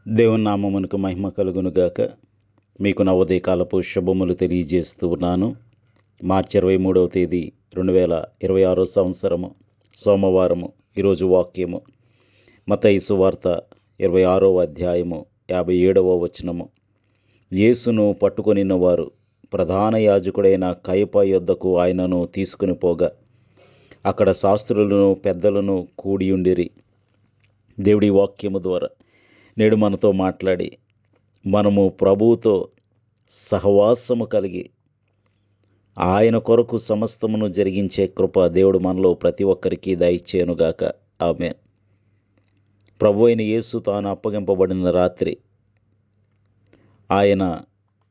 దేవుని నామమునకు మహిమ కలుగునుగాక. మీకు నా ఉదయకాలపు శుభములు తెలియజేస్తూ ఉన్నాను. మార్చి 23వ తేదీ 2026 సంవత్సరము సోమవారము. ఈరోజు వాక్యము మత్తయి సువార్త 26వ అధ్యాయము 57వ వచనము. యేసును పట్టుకొనిన వారు ప్రధాన యాజకుడైన కయప యొద్దకు ఆయనను తీసుకుని పోగా అక్కడ శాస్త్రులను పెద్దలను కూడియుండిరి. దేవుడి వాక్యము ద్వారా నేడు మనతో మాట్లాడి మనము ప్రభువుతో సహవాసము కలిగి ఆయన కొరకు సమస్తమును జరిగించే కృప దేవుడు మనలో ప్రతి ఒక్కరికి దయచేయునుగాక. ఆమేన్. ప్రభు అయిన యేసు తాను అప్పగింపబడిన రాత్రి ఆయన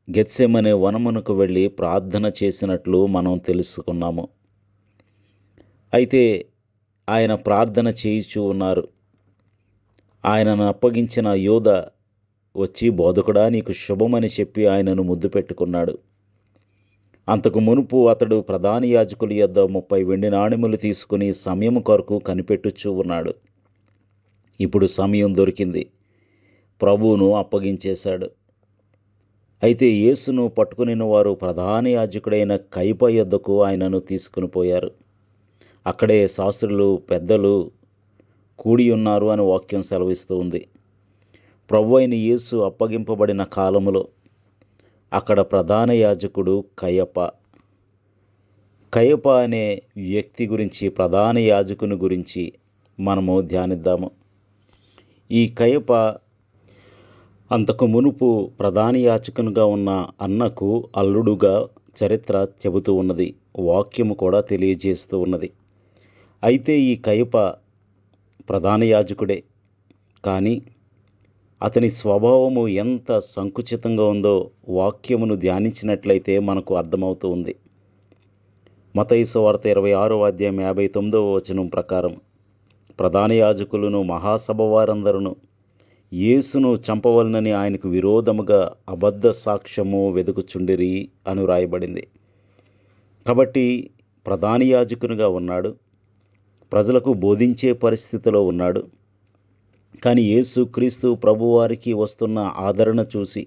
గెత్సెమనే వనమునకు వెళ్ళి ప్రార్థన చేసినట్లు మనం తెలుసుకున్నాము. అయితే ఆయన ప్రార్థన చేయుచూ ఉన్నారు. ఆయనను అప్పగించిన యోధ వచ్చి, బోధకుడా, నీకు శుభమని చెప్పి ఆయనను ముద్దు పెట్టుకున్నాడు. అంతకు మునుపు అతడు ప్రధాన యాజకుల యొద్ద 30 వెండి నాణెములు తీసుకుని సమయం కొరకు కనిపెట్టుచూ ఉన్నాడు. ఇప్పుడు సమయం దొరికింది, ప్రభువును అప్పగించేశాడు. అయితే యేసును పట్టుకునిన వారు ప్రధాన యాజకుడైన కయప యొద్దకు ఆయనను తీసుకుని పోయారు. అక్కడే శాస్త్రులు పెద్దలు కూడి ఉన్నారు అని వాక్యం సెలవిస్తూ ఉంది. ప్రభు అయిన యేసు అప్పగింపబడిన కాలములో అక్కడ ప్రధాన యాజకుడు కయప. కయప అనే వ్యక్తి గురించి, ప్రధాన యాజకుని గురించి మనము ధ్యానిద్దాము. ఈ కయప అంతకు మునుపు ప్రధాన యాజకునిగా ఉన్న అన్నకు అల్లుడుగా చరిత్ర చెబుతూ ఉన్నది, వాక్యము కూడా తెలియజేస్తూ ఉన్నది. అయితే ఈ కయప ప్రధాన యాజకుడే, కానీ అతని స్వభావము ఎంత సంకుచితంగా ఉందో వాక్యమును ధ్యానించినట్లయితే మనకు అర్థమవుతూ ఉంది. మత్తయి సువార్త 26వ అధ్యాయం 59వ వచనం ప్రకారం ప్రధాన యాజకులను మహాసభ వారందరూ యేసును చంపవలనని ఆయనకు విరోధముగా అబద్ధ సాక్ష్యము వెదుకుచుండిరి అని రాయబడింది. కాబట్టి ప్రధాన యాజకునిగా ఉన్నాడు, ప్రజలకు బోధించే పరిస్థితిలో ఉన్నాడు. కానీ యేసు క్రీస్తు ప్రభువారికి వస్తున్న ఆదరణ చూసి,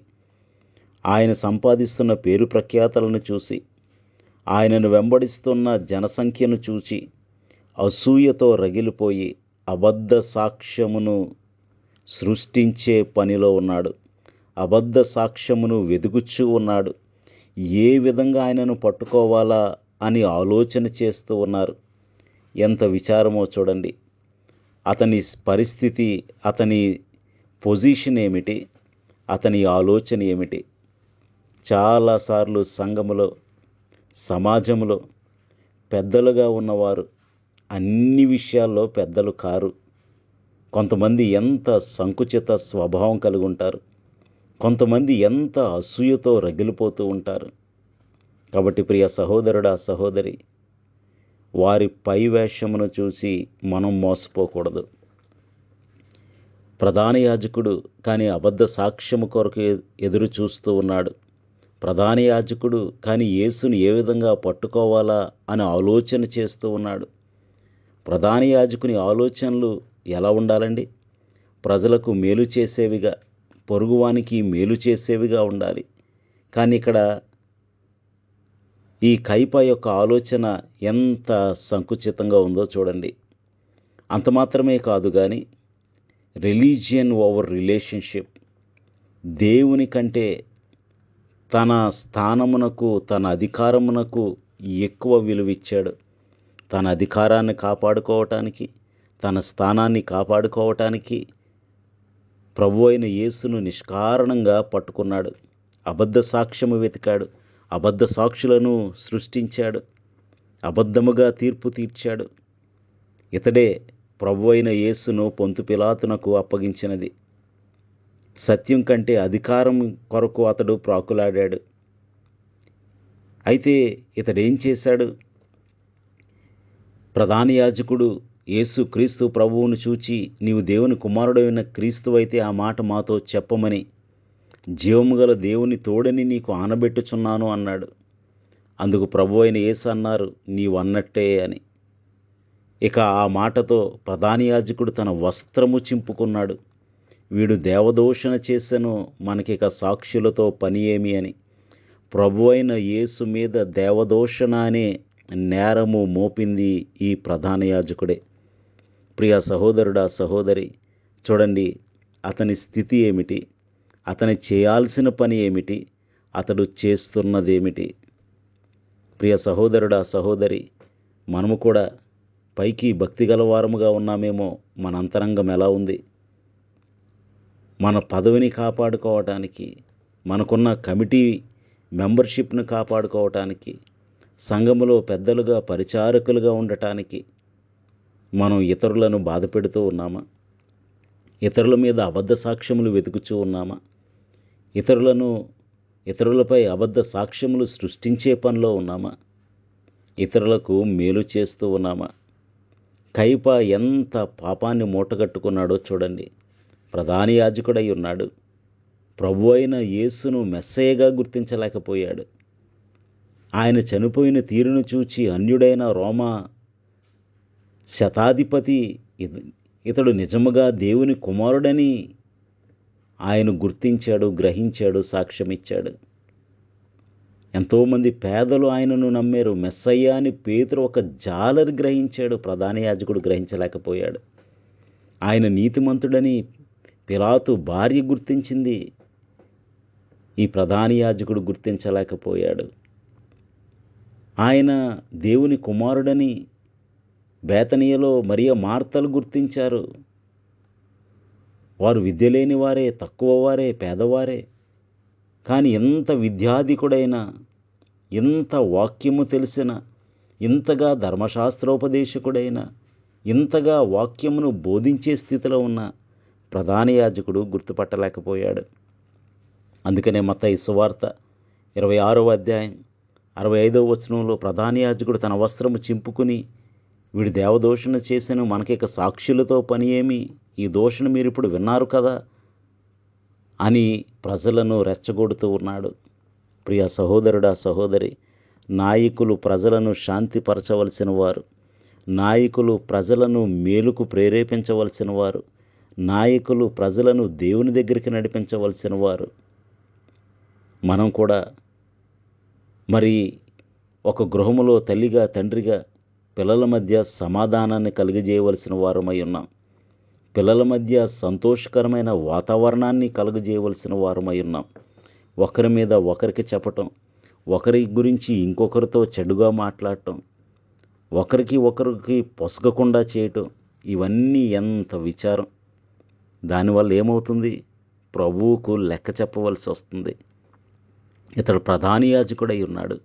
ఆయన సంపాదిస్తున్న పేరు ప్రఖ్యాతలను చూసి, ఆయనను వెంబడిస్తున్న జనసంఖ్యను చూసి అసూయతో రగిలిపోయి అబద్ధ సాక్ష్యమును సృష్టించే పనిలో ఉన్నాడు. అబద్ధ సాక్ష్యమును వెదుగుచూ ఉన్నాడు. ఏ విధంగా ఆయనను పట్టుకోవాలా అని ఆలోచన చేస్తూ ఉన్నారు. ఎంత విచారమో చూడండి. అతని పరిస్థితి, అతని పొజిషన్ ఏమిటి, అతని ఆలోచన ఏమిటి? చాలాసార్లు సంఘములో, సమాజంలో పెద్దలుగా ఉన్నవారు అన్ని విషయాల్లో పెద్దలు కారు. కొంతమంది ఎంత సంకుచిత స్వభావం కలిగి ఉంటారు, కొంతమంది ఎంత అసూయతో రగిలిపోతూ ఉంటారు. కాబట్టి ప్రియ సహోదరుడా, సహోదరి, వారి పై వేషమును చూసి మనం మోసపోకూడదు. ప్రధాన యాజకుడు కానీ అబద్ధ సాక్ష్యము కొరకు ఎదురు చూస్తూ ఉన్నాడు. ప్రధాన యాజకుడు కానీ యేసును ఏ విధంగా పట్టుకోవాలా అని ఆలోచన చేస్తూ ఉన్నాడు. ప్రధాన యాజకుని ఆలోచనలు ఎలా ఉండాలండి? ప్రజలకు మేలు చేసేవిగా, పొరుగువానికి మేలు చేసేవిగా ఉండాలి. కానీ ఇక్కడ ఈ కయప యొక్క ఆలోచన ఎంత సంకుచితంగా ఉందో చూడండి. అంత మాత్రమే కాదు, కానీ రిలీజియన్ ఓవర్ రిలేషన్షిప్, దేవుని కంటే తన స్థానమునకు, తన అధికారమునకు ఎక్కువ విలువిచ్చాడు. తన అధికారాన్ని కాపాడుకోవటానికి, తన స్థానాన్ని కాపాడుకోవటానికి ప్రభు అయిన యేసును నిష్కారణంగా పట్టుకున్నాడు. అబద్ధ సాక్ష్యము వెతికాడు, అబద్ధ సాక్షులను సృష్టించాడు, అబద్ధముగా తీర్పు తీర్చాడు. ఇతడే ప్రభు అయిన యేసును పొంతు పిలాతునకు అప్పగించినది. సత్యం కంటే అధికారం కొరకు అతడు ప్రాకులాడాడు. అయితే ఇతడేం చేశాడు? ప్రధాన యాజకుడు యేసు క్రీస్తు ప్రభువును చూచి, నీవు దేవుని కుమారుడైన క్రీస్తు అయితే ఆ మాట మాతో చెప్పమని, జీవము గల దేవుని తోడని నీకు ఆనబెట్టుచున్నాను అన్నాడు. అందుకు ప్రభు అయిన యేసు అన్నారు, నీవు అన్నట్టే అని. ఇక ఆ మాటతో ప్రధాన యాజకుడు తన వస్త్రము చింపుకున్నాడు. వీడు దేవదూషణ చేసెను, మనకిక సాక్షులతో పని ఏమి అని. ప్రభు అయిన యేసు మీద దేవదూషణ అనే నేరము మోపింది ఈ ప్రధాన యాజకుడే. ప్రియ సహోదరుడా, సహోదరి, చూడండి అతని స్థితి ఏమిటి, అతని చేయాల్సిన పని ఏమిటి, అతడు చేస్తున్నదేమిటి. ప్రియ సహోదరుడా, సహోదరి, మనము కూడా పైకి భక్తి గలవారముగా ఉన్నామేమో, మన అంతరంగం ఎలా ఉంది? మన పదవిని కాపాడుకోవటానికి, మనకున్న కమిటీ మెంబర్షిప్ను కాపాడుకోవటానికి, సంఘములో పెద్దలుగా పరిచారకులుగా ఉండటానికి మనం ఇతరులను బాధ పెడుతూ ఉన్నామా? ఇతరుల మీద అబద్ధ సాక్ష్యములు వెతుకుతూ ఉన్నామా? ఇతరులపై అబద్ధ సాక్ష్యములు సృష్టించే పనిలో ఉన్నామా? ఇతరులకు మేలు చేస్తూ ఉన్నామా? కయప ఎంత పాపాన్ని మూటగట్టుకున్నాడో చూడండి. ప్రధాన యాజకుడై ఉన్నాడు. ప్రభు అయిన యేసును మెస్సయ్యగా గుర్తించలేకపోయాడు. ఆయన చనిపోయిన తీరును చూచి అన్యుడైన రోమా శతాధిపతి ఇతడు నిజముగా దేవుని కుమారుడని ఆయన గుర్తించాడు, గ్రహించాడు, సాక్ష్యమిచ్చాడు. ఎంతోమంది పేదలు ఆయనను నమ్మారు. మెస్సయ్య అని పేతురు ఒక జాలరి గ్రహించాడు, ప్రధాన యాజకుడు గ్రహించలేకపోయాడు. ఆయన నీతిమంతుడని పిలాతు భార్య గుర్తించింది, ఈ ప్రధాన యాజకుడు గుర్తించలేకపోయాడు. ఆయన దేవుని కుమారుడని బేతనియలో మరియ మార్తలు గుర్తించారు. వారు విద్య లేని వారే, తక్కువ వారే, పేదవారే. కానీ ఎంత విద్యాధికుడైనా, ఇంత వాక్యము తెలిసిన, ఇంతగా ధర్మశాస్త్రోపదేశకుడైన, ఇంతగా వాక్యమును బోధించే స్థితిలో ఉన్న ప్రధాన యాజకుడు గుర్తుపట్టలేకపోయాడు. అందుకనే మత్తయి సువార్త 26వ అధ్యాయం 65వ వచనంలో ప్రధాన యాజకుడు తన వస్త్రము చింపుకుని, వీడు దేవదూషణ చేసెను, మనకిక సాక్షులతో పని ఏమి, ఈ దూషణ మీరు ఇప్పుడు విన్నారు కదా అని ప్రజలను రెచ్చగొడుతూ ఉన్నాడు. ప్రియ సహోదరుడా, సహోదరి, నాయకులు ప్రజలను శాంతిపరచవలసిన వారు, నాయకులు ప్రజలను మేలుకు ప్రేరేపించవలసిన వారు, నాయకులు ప్రజలను దేవుని దగ్గరికి నడిపించవలసిన వారు. మనం కూడా మరి ఒక గృహములో తల్లిగా, తండ్రిగా పిల్లల మధ్య సమాధానాన్ని కలుగజేయవలసిన వారమై ఉన్నాం. పిల్లల మధ్య సంతోషకరమైన వాతావరణాన్ని కలుగజేయవలసిన వారమై ఉన్నాం. ఒకరి మీద ఒకరికి చెప్పటం, ఒకరి గురించి ఇంకొకరితో చెడుగా మాట్లాడటం, ఒకరికి పొసగకుండా చేయటం, ఇవన్నీ ఎంత విచారం. దానివల్ల ఏమవుతుంది? ప్రభువుకు లెక్క చెప్పవలసి వస్తుంది. ఇతడు ప్రధాన యాజకుడై ఉన్నాడు,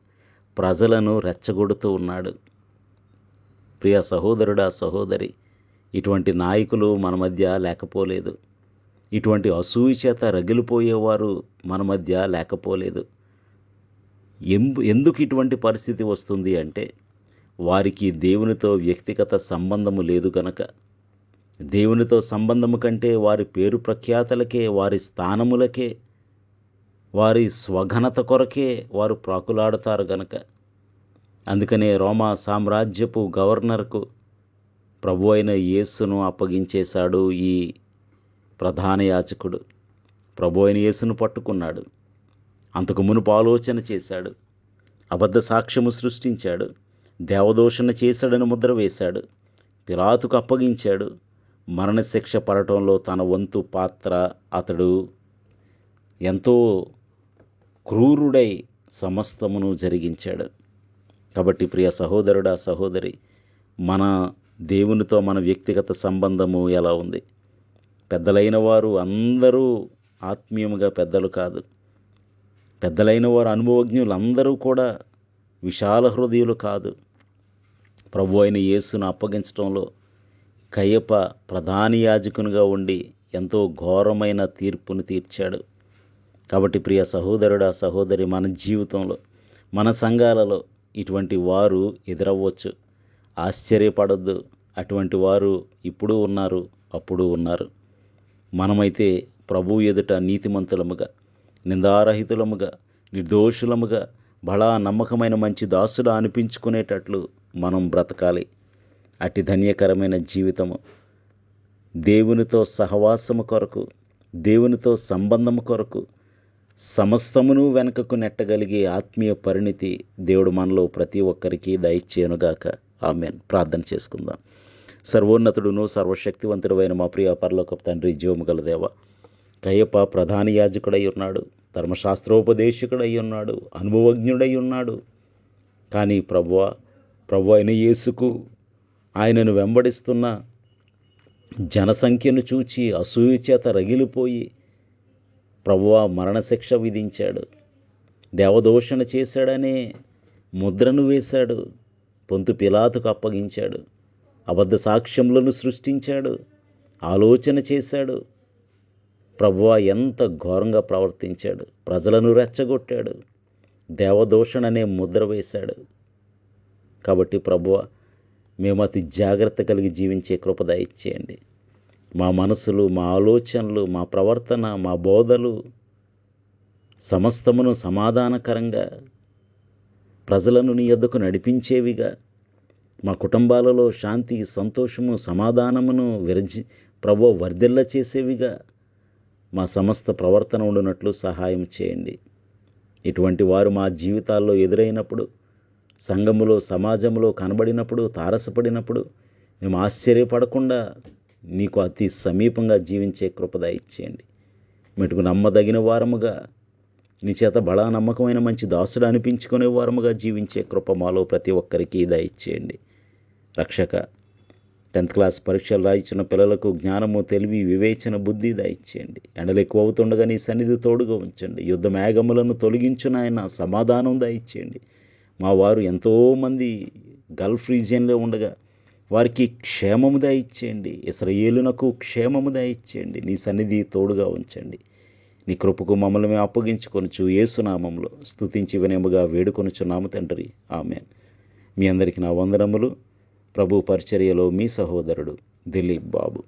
ప్రజలను రెచ్చగొడుతూ ఉన్నాడు. ప్రియ సహోదరుడా, సహోదరి, ఇటువంటి నాయకులు మన మధ్య లేకపోలేదు. ఇటువంటి అసూయ చేత రగిలిపోయేవారు మన మధ్య లేకపోలేదు. ఎందుకు ఇటువంటి పరిస్థితి వస్తుంది అంటే, వారికి దేవునితో వ్యక్తిగత సంబంధము లేదు గనక. దేవునితో సంబంధము కంటే వారి పేరు ప్రఖ్యాతలకే, వారి స్థానములకే, వారి స్వఘనత కొరకే వారు ప్రాకులాడతారు గనక. అందుకనే రోమా సామ్రాజ్యపు గవర్నర్కు ప్రభు అయిన యేసును అప్పగించేశాడు ఈ ప్రధాన యాజకుడు. ప్రభు అయిన యేసును పట్టుకున్నాడు. అంతకు మునుపు ఆలోచన చేశాడు, అబద్ధ సాక్ష్యము సృష్టించాడు, దేవదూషణ చేశాడని ముద్ర వేశాడు, పిలాతుకు అప్పగించాడు. మరణశిక్ష పడటంలో తన వంతు పాత్ర అతడు ఎంతో క్రూరుడై సమస్తమును జరిగించాడు. కాబట్టి ప్రియ సహోదరుడా, సహోదరి, మన దేవునితో మన వ్యక్తిగత సంబంధము ఎలా ఉంది? పెద్దలైన వారు అందరూ ఆత్మీయముగా పెద్దలు కాదు. పెద్దలైన వారు అనుభవజ్ఞులు అందరూ కూడా విశాల హృదయులు కాదు. ప్రభు అయిన యేసును అప్పగించడంలో కయప ప్రధాన యాజకునిగా ఉండి ఎంతో ఘోరమైన తీర్పును తీర్చాడు. కాబట్టి ప్రియ సహోదరుడా, సహోదరి, మన జీవితంలో, మన సంఘాలలో ఇటువంటి వారు ఎదురవ్వచ్చు. ఆశ్చర్యపడొద్దు. అటువంటి వారు ఇప్పుడు ఉన్నారు, అప్పుడు ఉన్నారు. మనమైతే ప్రభు ఎదుట నీతిమంతులముగా, నిందారహితులముగా, నిర్దోషులముగా, బలా నమ్మకమైన మంచి దాసుడా అనిపించుకునేటట్లు మనం బ్రతకాలి. అతి ధన్యకరమైన జీవితము దేవునితో సహవాసము కొరకు, దేవునితో సంబంధం కొరకు సమస్తమును వెనుకకు నెట్టగలిగే ఆత్మీయ పరిణితి దేవుడు మనలో ప్రతి ఒక్కరికి దయచేయునుగాక. ఆమేన్. ప్రార్థన చేసుకుందాం. సర్వోన్నతుడును సర్వశక్తివంతుడైన మా ప్రియ పరలోకపు తండ్రి, జీవము గల దేవ, కయ్యప్ప ప్రధాన యాజకుడై ఉన్నాడు, ధర్మశాస్త్రోపదేశకుడై ఉన్నాడు, అనుభవజ్ఞుడై ఉన్నాడు. కానీ ప్రభు అయిన యేసుకు ఆయనను వెంబడిస్తున్న జనసంఖ్యను చూచి అసూయ చేత రగిలిపోయి ప్రభువా మరణశిక్ష విధించాడు. దేవదూషణ చేశాడనే ముద్రను వేశాడు. పొంతు పిలాతుకు అప్పగించాడు. అబద్ధ సాక్ష్యములను సృష్టించాడు. ఆలోచన చేశాడు. ప్రభువా ఎంత ఘోరంగా ప్రవర్తించాడు. ప్రజలను రెచ్చగొట్టాడు. దేవదూషణ అనే ముద్ర వేశాడు. కాబట్టి ప్రభువా, మేము అతి జాగ్రత్త కలిగి జీవించే కృప దయచేయండి. మా మనసులు, మా ఆలోచనలు, మా ప్రవర్తన, మా బోధలు సమస్తమును సమాధానకరంగా ప్రజలను నీ యొద్దకు నడిపించేవిగా, మా కుటుంబాలలో శాంతి, సంతోషము, సమాధానమును వర్ధిల్ల చేసేవిగా మా సమస్త ప్రవర్తన ఉండునట్లు సహాయం చేయండి. ఇటువంటి వారు మా జీవితాల్లో ఎదురైనప్పుడు, సంఘములో, సమాజంలో కనబడినప్పుడు, తారసపడినప్పుడు మేము ఆశ్చర్యపడకుండా నీకు అతి సమీపంగా జీవించే కృప దయచేయండి. మెటుకు నమ్మదగిన వారముగా, నీ చేత బడా నమ్మకమైన మంచి దాసుడు అనిపించుకునే వారముగా జీవించే కృప మాలో ప్రతి ఒక్కరికి దయచేయండి. రక్షక, 10th క్లాస్ పరీక్షలు రాయించిన పిల్లలకు జ్ఞానము, తెలివి, వివేచన, బుద్ధి దయచేయండి. ఎండలు ఎక్కువ అవుతుండగా నీ సన్నిధి తోడుగా ఉంచండి. యుద్ధ మేఘములను తొలగించున ఆయన సమాధానం దయచేయండి. మా వారు ఎంతోమంది గల్ఫ్ రీజియన్లో ఉండగా వారికి క్షేమము దయచేయండి. ఇశ్రాయేలునకు క్షేమము దయచేయండి. నీ సన్నిధి తోడుగా ఉంచండి. నీ కృపకు మమ్మల్ని మేము అప్పగించుకొనుచు యేసునామములో స్తుతించి వినయముగా వేడుకొనుచున్నాము తండ్రి. ఆమేన్. మీ అందరికీ నా వందనములు. ప్రభు పరిచర్యలో మీ సహోదరుడు దిలీప్ బాబు.